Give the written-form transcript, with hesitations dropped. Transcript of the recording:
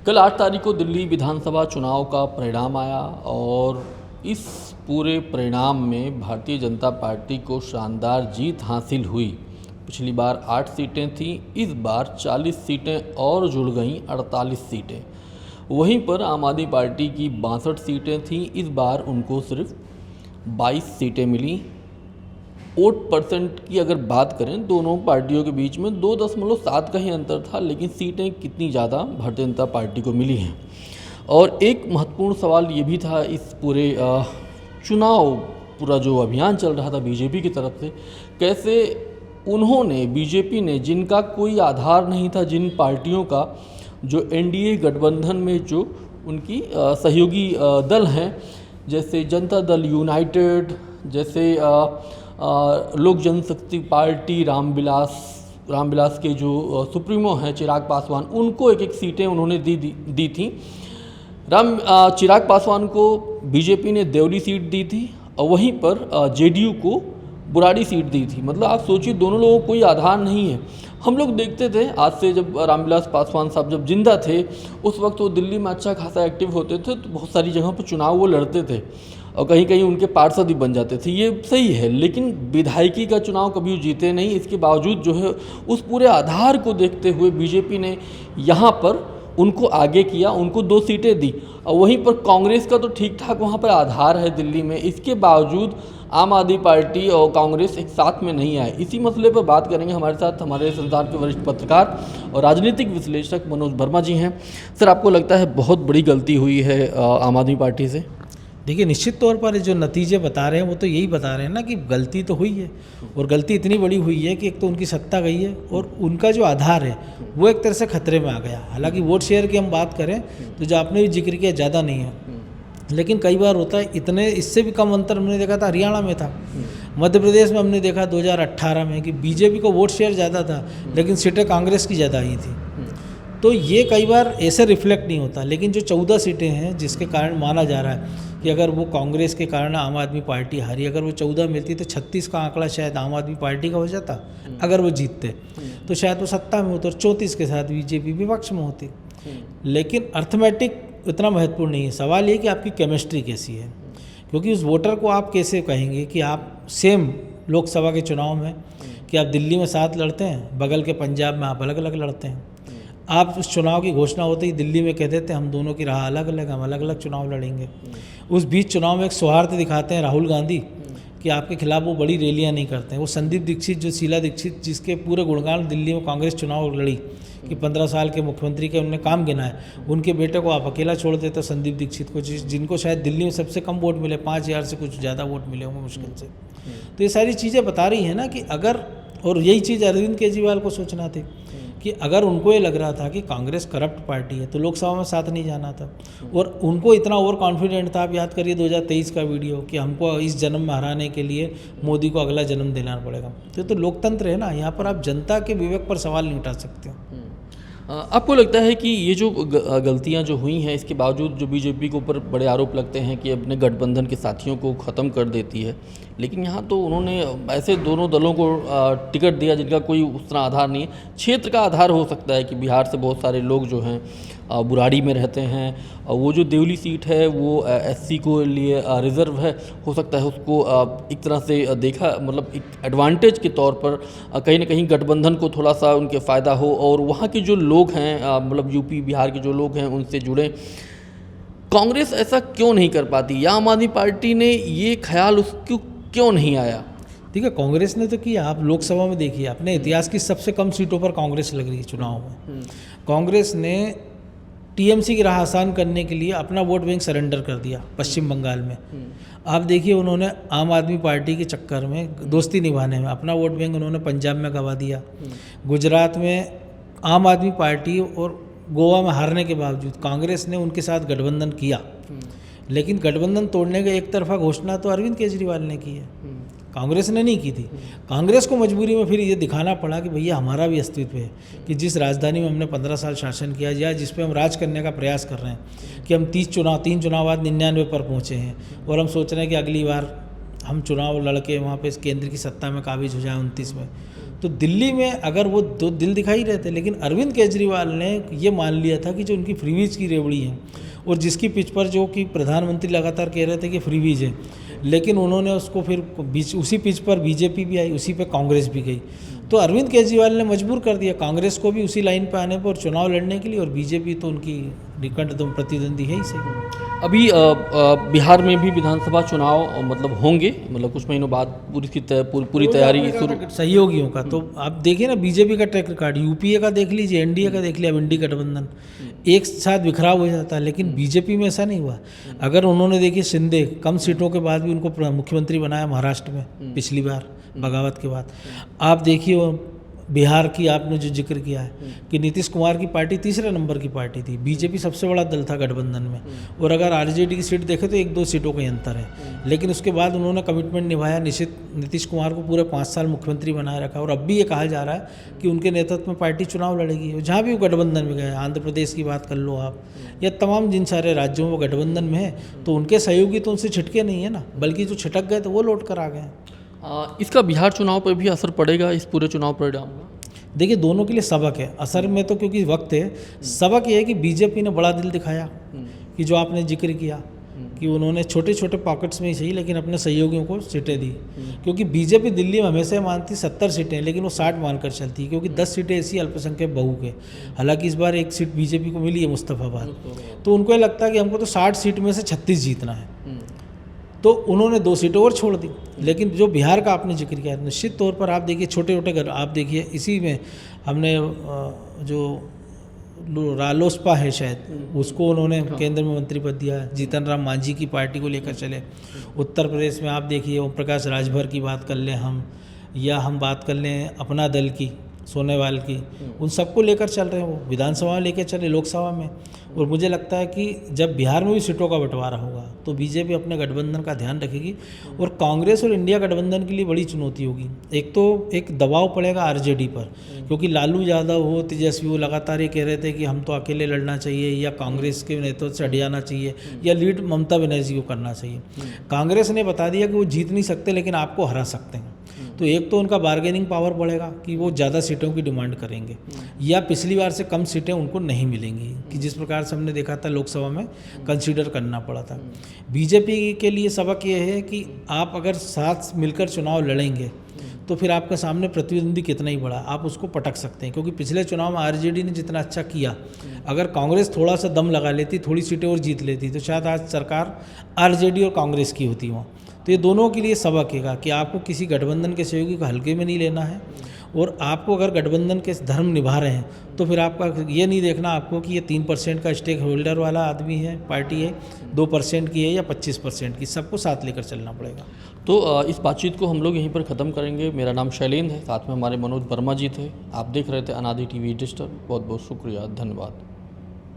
कल 8 तारीख को दिल्ली विधानसभा चुनाव का परिणाम आया और इस पूरे परिणाम में भारतीय जनता पार्टी को शानदार जीत हासिल हुई। पिछली बार 8 सीटें थीं, इस बार 40 सीटें और जुड़ गईं, 48 सीटें। वहीं पर आम आदमी पार्टी की 62 सीटें थीं, इस बार उनको सिर्फ 22 सीटें मिली। वोट परसेंट की अगर बात करें दोनों पार्टियों के बीच में 2.7 का ही अंतर था, लेकिन सीटें कितनी ज़्यादा भारतीय जनता पार्टी को मिली हैं। और एक महत्वपूर्ण सवाल ये भी था इस पूरे चुनाव पूरा जो अभियान चल रहा था बीजेपी की तरफ से, कैसे उन्होंने बीजेपी ने जिनका कोई आधार नहीं था, जिन पार्टियों का जो एनडीए गठबंधन में जो उनकी सहयोगी दल हैं, जैसे जनता दल यूनाइटेड, जैसे लोक जनशक्ति पार्टी रामविलास के जो सुप्रीमो हैं चिराग पासवान, उनको एक एक सीटें उन्होंने दी थी। चिराग पासवान को बीजेपी ने देवली सीट दी थी और वहीं पर जेडीयू को बुराड़ी सीट दी थी। मतलब आप सोचिए, दोनों लोगों को कोई आधार नहीं है। हम लोग देखते थे आज से, जब रामविलास पासवान साहब जब जिंदा थे उस वक्त वो दिल्ली में अच्छा खासा एक्टिव होते थे, तो बहुत सारी जगहों पर चुनाव वो लड़ते थे और कहीं कहीं उनके पार्षद भी बन जाते थे। ये सही है, लेकिन विधायकी का चुनाव कभी जीते नहीं। इसके बावजूद जो है उस पूरे आधार को देखते हुए बीजेपी ने यहाँ पर उनको आगे किया, उनको 2 सीटें दी। और वहीं पर कांग्रेस का तो ठीक ठाक वहाँ पर आधार है दिल्ली में, इसके बावजूद आम आदमी पार्टी और कांग्रेस एक साथ में नहीं आए। इसी मसले पर बात करेंगे। हमारे साथ हमारे संस्थान के वरिष्ठ पत्रकार और राजनीतिक विश्लेषक मनोज वर्मा जी हैं। सर, आपको लगता है बहुत बड़ी गलती हुई है आम आदमी पार्टी से? देखिए, निश्चित तौर पर जो नतीजे बता रहे हैं वो तो यही बता रहे हैं ना कि गलती तो हुई है, और गलती इतनी बड़ी हुई है कि एक तो उनकी सत्ता गई है और उनका जो आधार है वो एक तरह से खतरे में आ गया। हालांकि वोट शेयर की हम बात करें तो जो आपने भी जिक्र किया ज़्यादा नहीं है, लेकिन कई बार होता है इतने, इससे भी कम अंतर हमने देखा था हरियाणा में था, मध्य प्रदेश में हमने देखा 2018 में कि बीजेपी को वोट शेयर ज़्यादा था लेकिन सीटें कांग्रेस की ज़्यादा आई थी। तो ये कई बार ऐसे रिफ्लेक्ट नहीं होता। लेकिन जो 14 सीटें हैं जिसके कारण माना जा रहा है कि अगर वो कांग्रेस के कारण आम आदमी पार्टी हारी, अगर वो 14 मिलती तो 36 का आंकड़ा शायद आम आदमी पार्टी का हो जाता अगर वो जीतते, तो शायद वो सत्ता में होते और 34 के साथ बीजेपी विपक्ष में होती। लेकिन अर्थमेटिक इतना महत्वपूर्ण नहीं है। सवाल ये कि आपकी केमिस्ट्री कैसी है, क्योंकि उस वोटर को आप कैसे कहेंगे कि आप सेम लोकसभा के चुनाव में कि आप दिल्ली में साथ लड़ते हैं, बगल के पंजाब में आप अलग अलग लड़ते हैं। आप उस चुनाव की घोषणा होते ही दिल्ली में कह देते हैं हम दोनों की राह अलग अलग, हम अलग अलग चुनाव लड़ेंगे। उस बीच चुनाव में एक सौहार्द दिखाते हैं राहुल गांधी कि आपके खिलाफ वो बड़ी रैलियां नहीं करते हैं। वो संदीप दीक्षित, जो शीला दीक्षित जिसके पूरे गुणगान दिल्ली में कांग्रेस चुनाव लड़ी कि 15 साल के मुख्यमंत्री के उन्होंने काम गिना है, उनके बेटे को आप अकेला छोड़ देते हो संदीप दीक्षित को, जिनको शायद दिल्ली में सबसे कम वोट मिले, 5000 से कुछ ज़्यादा वोट मिले होंगे मुश्किल से। तो ये सारी चीज़ें बता रही हैं ना कि अगर, और यही चीज़ अरविंद केजरीवाल को सोचना थी कि अगर उनको ये लग रहा था कि कांग्रेस करप्ट पार्टी है तो लोकसभा में साथ नहीं जाना था, और उनको इतना ओवर कॉन्फिडेंट था। आप याद करिए 2023 का वीडियो कि हमको इस जन्म में हराने के लिए मोदी को अगला जन्म देना पड़ेगा। तो लोकतंत्र है ना, यहाँ पर आप जनता के विवेक पर सवाल नहीं उठा सकते हो। आपको लगता है कि ये जो गलतियां जो हुई हैं, इसके बावजूद जो बीजेपी के ऊपर बड़े आरोप लगते हैं कि अपने गठबंधन के साथियों को ख़त्म कर देती है, लेकिन यहाँ तो उन्होंने ऐसे दोनों दलों को टिकट दिया जिनका कोई उस तरह आधार नहीं है। क्षेत्र का आधार हो सकता है कि बिहार से बहुत सारे लोग जो हैं बुराड़ी में रहते हैं, और वो जो देवली सीट है वो एससी को लिए रिज़र्व है, हो सकता है उसको एक तरह से देखा, मतलब एक एडवांटेज के तौर पर कहीं ना कहीं गठबंधन को थोड़ा सा उनके फ़ायदा हो और वहाँ के जो लोग हैं, मतलब यूपी बिहार के जो लोग हैं उनसे जुड़े। कांग्रेस ऐसा क्यों नहीं कर पाती, या आम आदमी पार्टी ने ये ख्याल उसको क्यों नहीं आया? ठीक है, कांग्रेस ने तो किया। आप लोकसभा में देखिए, अपने इतिहास की सबसे कम सीटों पर कांग्रेस लग रही है चुनाव में। कांग्रेस ने टीएमसी की राह आसान करने के लिए अपना वोट बैंक सरेंडर कर दिया पश्चिम बंगाल में। आप देखिए, उन्होंने आम आदमी पार्टी के चक्कर में दोस्ती निभाने में अपना वोट बैंक उन्होंने पंजाब में गंवा दिया। गुजरात में आम आदमी पार्टी और गोवा में हारने के बावजूद कांग्रेस ने उनके साथ गठबंधन किया, लेकिन गठबंधन तोड़ने का एक तरफा घोषणा तो अरविंद केजरीवाल ने की है, कांग्रेस ने नहीं की थी। कांग्रेस को मजबूरी में फिर ये दिखाना पड़ा कि भैया हमारा भी अस्तित्व है, कि जिस राजधानी में हमने 15 साल शासन किया, या जिस पे हम राज करने का प्रयास कर रहे हैं, कि हम 3 चुनाव बाद 99 पर पहुँचे हैं, और हम सोच रहे हैं कि अगली बार हम चुनाव लड़के वहाँ पे इस केंद्र की सत्ता में काबिज हो जाए 29 में। तो दिल्ली में अगर वो दो दिल दिखाई रहते, लेकिन अरविंद केजरीवाल ने ये मान लिया था कि जो उनकी फ्रीवीज की रेवड़ी है और जिसकी पिच पर जो कि प्रधानमंत्री लगातार कह रहे थे कि फ्रीवीज है, लेकिन उन्होंने उसको फिर उसी पिच पर बीजेपी भी आई, उसी पे कांग्रेस भी गई। तो अरविंद केजरीवाल ने मजबूर कर दिया कांग्रेस को भी उसी लाइन पर आने पर चुनाव लड़ने के लिए, और बीजेपी तो उनकी निकटतम प्रतिद्वंदी है ही सही। अभी बिहार में भी विधानसभा चुनाव मतलब होंगे, मतलब कुछ महीनों बाद पूरी तैयारी शुरू। सहयोगियों का तो आप देखिए ना, बीजेपी का ट्रैक रिकॉर्ड, यूपीए का देख लीजिए, एनडीए का देख लिया, अब इंडी गठबंधन एक साथ बिखराव हो जाता है, लेकिन बीजेपी में ऐसा नहीं हुआ। अगर उन्होंने देखिए शिंदे कम सीटों के बाद भी उनको मुख्यमंत्री बनाया महाराष्ट्र में पिछली बार बगावत के बाद। आप देखिए बिहार की आपने जो जिक्र किया है कि नीतीश कुमार की पार्टी तीसरे नंबर की पार्टी थी, बीजेपी सबसे बड़ा दल था गठबंधन में, और अगर आरजेडी की सीट देखें तो 1-2 सीटों का ही अंतर है, लेकिन उसके बाद उन्होंने कमिटमेंट निभाया, नीतीश कुमार को पूरे 5 साल मुख्यमंत्री बनाए रखा, और अब भी ये कहा जा रहा है कि उनके नेतृत्व में पार्टी चुनाव लड़ेगी। जहाँ भी वो गठबंधन में गए, आंध्र प्रदेश की बात कर लो आप, या तमाम जिन सारे राज्यों में वो गठबंधन में है, तो उनके सहयोगी तो उनसे छिटके नहीं है ना, बल्कि जो छिटक गए तो वो लौट कर आ गए। इसका बिहार चुनाव पर भी असर पड़ेगा, इस पूरे चुनाव परिणाम में? देखिए दोनों के लिए सबक है, असर में तो क्योंकि वक्त है, सबक ये है कि बीजेपी ने बड़ा दिल दिखाया कि जो आपने जिक्र किया कि उन्होंने छोटे छोटे पॉकेट्स में ही सही लेकिन अपने सहयोगियों को सीटें दी, क्योंकि बीजेपी दिल्ली में हमेशा मानती 70 सीटें, लेकिन वो 60 मानकर चलती, क्योंकि 10 सीटें ऐसी अल्पसंख्यक बहु के। हालांकि इस बार एक सीट बीजेपी को मिली है मुस्तफाबाद, तो उनको ये लगता है कि हमको तो 60 सीट में से 36 जीतना है, तो उन्होंने 2 सीटें और छोड़ दी। लेकिन जो बिहार का आपने जिक्र किया, निश्चित तौर पर आप देखिए छोटे छोटे घर, आप देखिए इसी में हमने जो रालोसपा है शायद, उसको उन्होंने केंद्र में मंत्री पद दिया, जीतन राम मांझी की पार्टी को लेकर चले। उत्तर प्रदेश में आप देखिए ओम प्रकाश राजभर की बात कर लें हम, या हम बात कर लें अपना दल की सोनेवाल की, उन सबको लेकर चल रहे हैं, वो विधानसभा में लेकर चले, लोकसभा में। और मुझे लगता है कि जब बिहार में भी सीटों का बंटवारा होगा तो बीजेपी अपने गठबंधन का ध्यान रखेगी, और कांग्रेस और इंडिया गठबंधन के लिए बड़ी चुनौती होगी। एक तो एक दबाव पड़ेगा आरजेडी पर, क्योंकि लालू यादव हो, तेजस्वी हो, लगातार ये कह रहे थे कि हम तो अकेले लड़ना चाहिए, या कांग्रेस के नेतृत्व से हट जाना चाहिए, या लीड ममता बनर्जी को करना चाहिए। कांग्रेस ने बता दिया कि वो जीत नहीं सकते लेकिन आपको हरा सकते हैं, तो एक तो उनका बार्गेनिंग पावर बढ़ेगा कि वो ज़्यादा सीटों की डिमांड करेंगे, या पिछली बार से कम सीटें उनको नहीं मिलेंगी, कि जिस प्रकार से हमने देखा था लोकसभा में कंसीडर करना पड़ा था। बीजेपी के लिए सबक ये है कि आप अगर साथ मिलकर चुनाव लड़ेंगे तो फिर आपके सामने प्रतिद्वंदी कितना ही बड़ा, आप उसको पटक सकते हैं। क्योंकि पिछले चुनाव में आरजेडी ने जितना अच्छा किया, अगर कांग्रेस थोड़ा सा दम लगा लेती, थोड़ी सीटें और जीत लेती, तो शायद आज सरकार आरजेडी और कांग्रेस की होती वहाँ। तो ये दोनों के लिए सबक है कि आपको किसी गठबंधन के सहयोगी को हल्के में नहीं लेना है, और आपको अगर गठबंधन के धर्म निभा रहे हैं तो फिर आपका ये नहीं देखना आपको कि ये 3% का स्टेक होल्डर वाला आदमी है, पार्टी है, 2% की है या 25% की, सबको साथ लेकर चलना पड़ेगा। तो इस बातचीत को हम लोग यहीं पर ख़त्म करेंगे। मेरा नाम शैलेंद्र है, साथ में हमारे मनोज वर्मा जी थे। आप देख रहे थे अनादि टीवी डिजिटल। बहुत बहुत शुक्रिया, धन्यवाद।